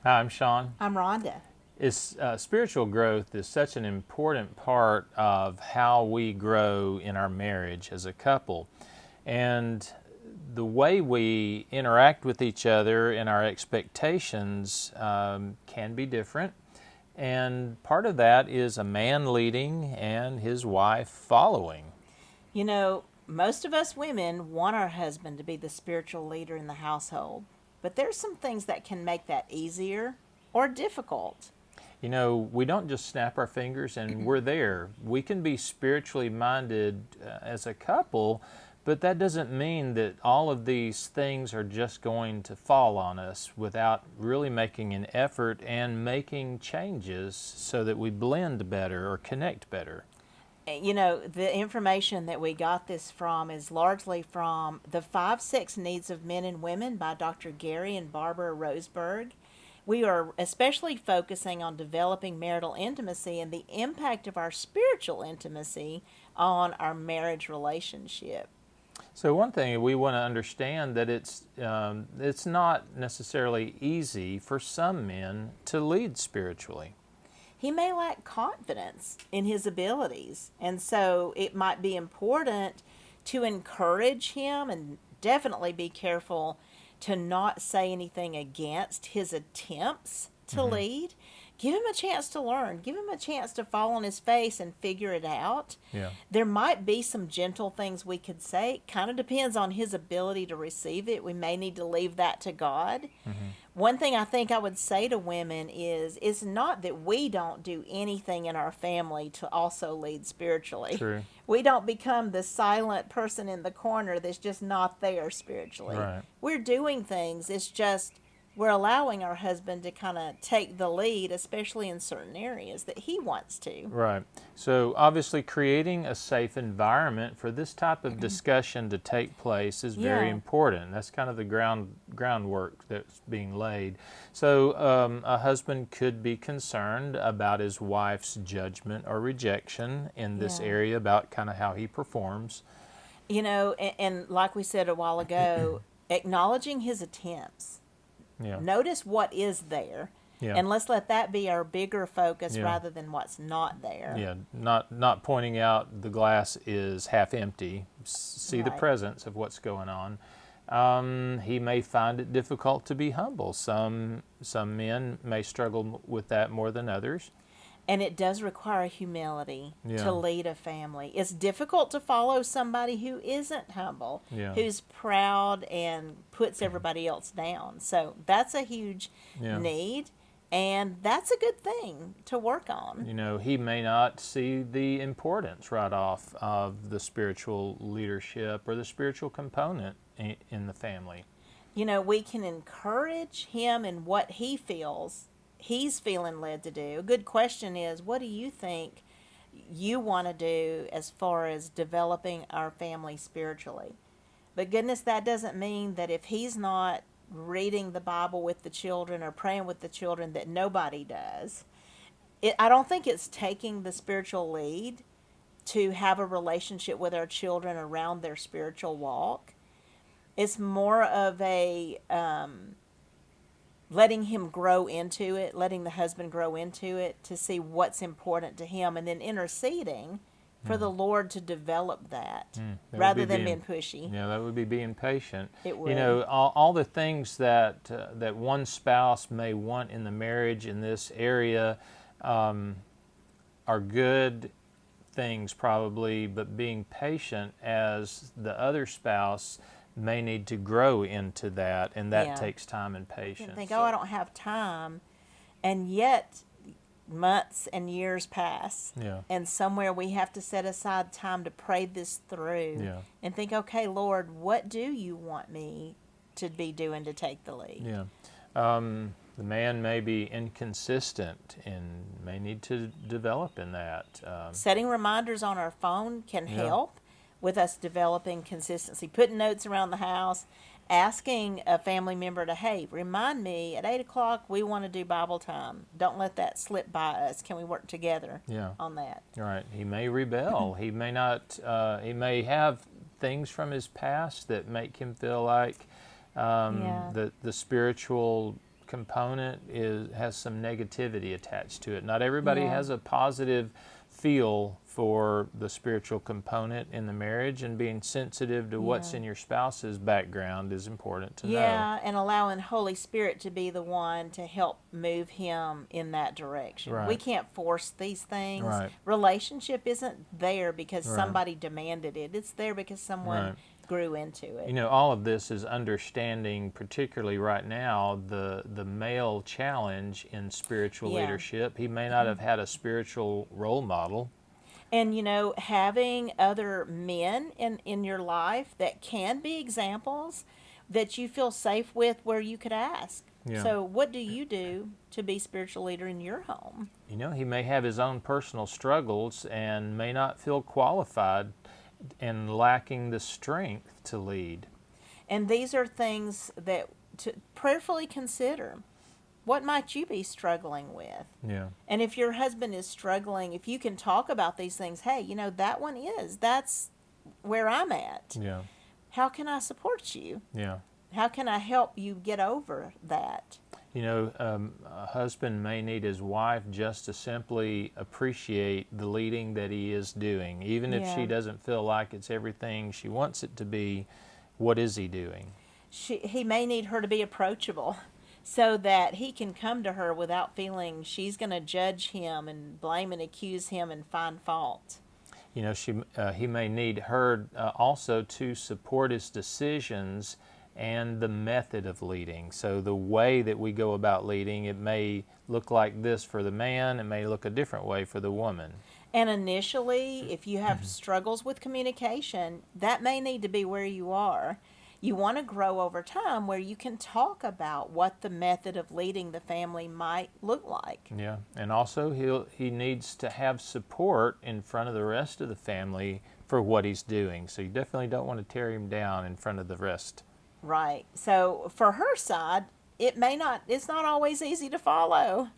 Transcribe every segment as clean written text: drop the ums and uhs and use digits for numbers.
Hi, I'm Sean. I'm Rhonda. Spiritual growth is such an important part of how we grow in our marriage as a couple. And the way we interact with each other and our expectations can be different. And part of that is a man leading and his wife following. You know, most of us women want our husband to be the spiritual leader in the household, but there's some things that can make that easier or difficult. You know, we don't just snap our fingers and we're there. We can be spiritually minded as a couple, but that doesn't mean that all of these things are just going to fall on us without really making an effort and making changes so that we blend better or connect better. You know, the information that we got this from is largely from The Five Sex Needs of Men and Women by Dr. Gary and Barbara Roseberg. We are especially focusing on developing marital intimacy and the impact of our spiritual intimacy on our marriage relationship. So one thing we want to understand that it's not necessarily easy for some men to lead spiritually. He may lack confidence in his abilities. And so it might be important to encourage him and definitely be careful to not say anything against his attempts to lead. Give him a chance to learn. Give him a chance to fall on his face and figure it out. Yeah. There might be some gentle things we could say. It kind of depends on his ability to receive it. We may need to leave that to God. One thing I think I would say to women is it's not that we don't do anything in our family to also lead spiritually. True. We don't become the silent person in the corner that's just not there spiritually. Right. We're doing things. It's just we're allowing our husband to kind of take the lead, especially in certain areas that he wants to. Right. So obviously creating a safe environment for this type of discussion to take place is very Yeah. important. That's kind of the groundwork that's being laid. So a husband could be concerned about his wife's judgment or rejection in this Yeah. area about kind of how he performs. You know, and like we said a while ago, acknowledging his attempts. Yeah. Notice what is there, Yeah. and let's let that be our bigger focus Yeah. rather than what's not there. Yeah, not pointing out the glass is half empty. See the Right. presence of what's going on. He may find it difficult to be humble. Some men may struggle with that more than others. And it does require humility Yeah. to lead a family. It's difficult to follow somebody who isn't humble, Yeah. who's proud and puts everybody else down. So that's a huge Yeah. need, and that's a good thing to work on. You know, he may not see the importance right off of the spiritual leadership or the spiritual component in the family. You know, we can encourage him in what he feels he's feeling led to do. A good question is, what do you think you want to do as far as developing our family spiritually? But goodness, that doesn't mean that if he's not reading the Bible with the children or praying with the children that nobody does. I don't think it's taking the spiritual lead to have a relationship with our children around their spiritual walk. It's more of a letting him grow into it, letting the husband grow into it to see what's important to him, and then interceding for the Lord to develop that That would rather be than being- being pushy. Yeah, that would be being patient. It would. You know, all the things that one spouse may want in the marriage in this area are good things probably, but being patient as the other spouse may need to grow into that, and that Yeah. takes time and You patience. think, oh, I don't have time, and yet months and years pass. Yeah. And somewhere we have to set aside time to pray this through Yeah. and think, okay, Lord, what do you want me to be doing to take the lead? Yeah. The man may be inconsistent and may need to develop in that. Setting reminders on our phone can Yeah. help with us developing consistency. Putting notes around the house, asking a family member to, hey, remind me at 8 o'clock we want to do Bible time. Don't let that slip by us. Can we work together Yeah. on that? Right. He may rebel. He may not. He may have things from his past that make him feel like Yeah. the spiritual component has some negativity attached to it. Not everybody Yeah. has a positive feel for the spiritual component in the marriage, and being sensitive to what's Yeah. in your spouse's background is important to know. Yeah, and allowing Holy Spirit to be the one to help move him in that direction. We Right. can't force these things. Right. Relationship isn't there because Right. somebody demanded it. It's there because someone Right. grew into it. You know, all of this is understanding, particularly right now, the male challenge in spiritual Yeah. leadership. He may not have had a spiritual role model. And having other men in your life that can be examples that you feel safe with, where you could ask. Yeah. So, what do you do to be spiritual leader in your home? You know, he may have his own personal struggles and may not feel qualified and lacking the strength to lead. And these are things that to prayerfully consider. What might you be struggling with? Yeah. And if your husband is struggling, if you can talk about these things, hey, that's where I'm at. Yeah. How can I support you? Yeah. How can I help you get over that? You know, a husband may need his wife just to simply appreciate the leading that he is doing. Even if she Yeah. doesn't feel like it's everything she wants it to be, what is he doing? He may need her to be approachable so that he can come to her without feeling she's going to judge him and blame and accuse him and find fault. You know, he may need her also to support his decisions and the method of leading. So the way that we go about leading, it may look like this for the man, it may look a different way for the woman. And initially, if you have struggles with communication, that may need to be where you are. You want to grow over time where you can talk about what the method of leading the family might look like. Yeah, and also he needs to have support in front of the rest of the family for what he's doing. So you definitely don't want to tear him down in front of the rest. Right. So for her side, it's not always easy to follow.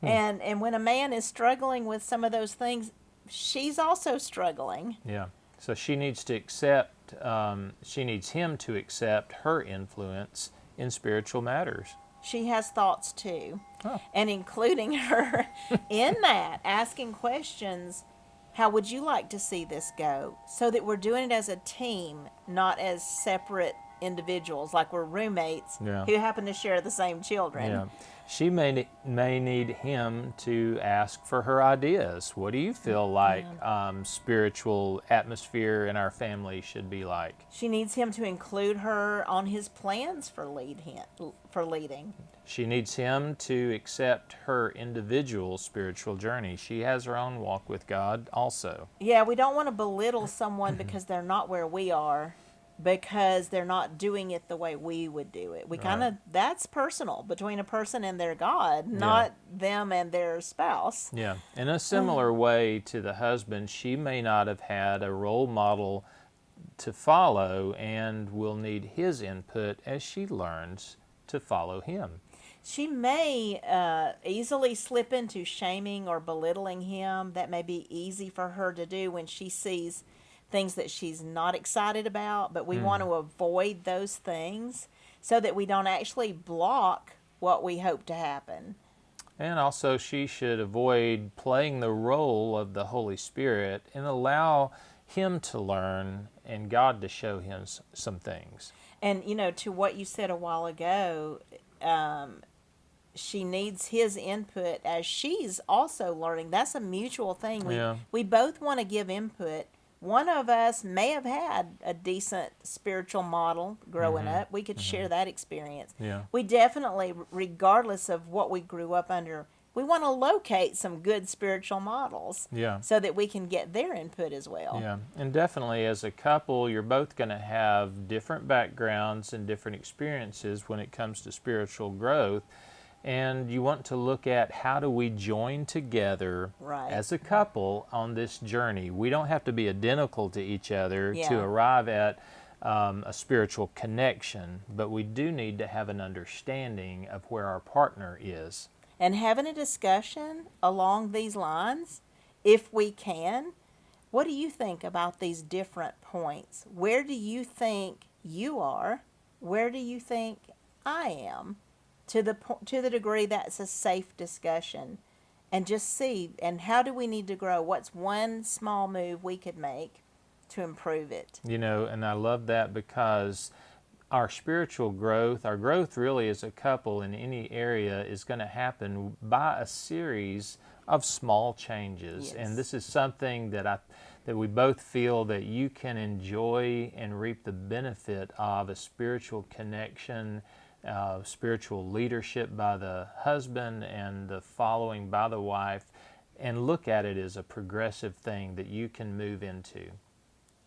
And when a man is struggling with some of those things, she's also struggling. Yeah. So she needs to accept, she needs him to accept her influence in spiritual matters. She has thoughts too. Oh. And including her in that, asking questions. How would you like to see this go? So that we're doing it as a team, not as separate individuals, like we're roommates Yeah. who happen to share the same children. Yeah. She may need him to ask for her ideas. What do you feel like spiritual atmosphere in our family should be like? She needs him to include her on his plans for leading. She needs him to accept her individual spiritual journey. She has her own walk with God also. Yeah, we don't want to belittle someone because they're not where we are, because they're not doing it the way we would do it. We kind of, that's personal between a person and their God, not them and their spouse. Yeah. In a similar way to the husband, she may not have had a role model to follow and will need his input as she learns to follow him. She may easily slip into shaming or belittling him. That may be easy for her to do when she sees things that she's not excited about, but we want to avoid those things so that we don't actually block what we hope to happen. And also she should avoid playing the role of the Holy Spirit and allow him to learn and God to show him some things. And, to what you said a while ago, she needs his input as she's also learning. That's a mutual thing. We both want to give input. One of us may have had a decent spiritual model growing up. We could share that experience. Yeah. We definitely, regardless of what we grew up under, we want to locate some good spiritual models so that we can get their input as well. Yeah, and definitely as a couple, you're both going to have different backgrounds and different experiences when it comes to spiritual growth. And you want to look at how do we join together as a couple on this journey. We don't have to be identical to each other to arrive at a spiritual connection, but we do need to have an understanding of where our partner is. And having a discussion along these lines, if we can. What do you think about these different points? Where do you think you are? Where do you think I am? to the degree that's a safe discussion, and just see, and how do we need to grow? What's one small move we could make to improve it? You know, and I love that because our spiritual growth, our growth really as a couple in any area is going to happen by a series of small changes. Yes. And this is something that we both feel that you can enjoy and reap the benefit of: a spiritual connection, spiritual leadership by the husband and the following by the wife, and look at it as a progressive thing that you can move into.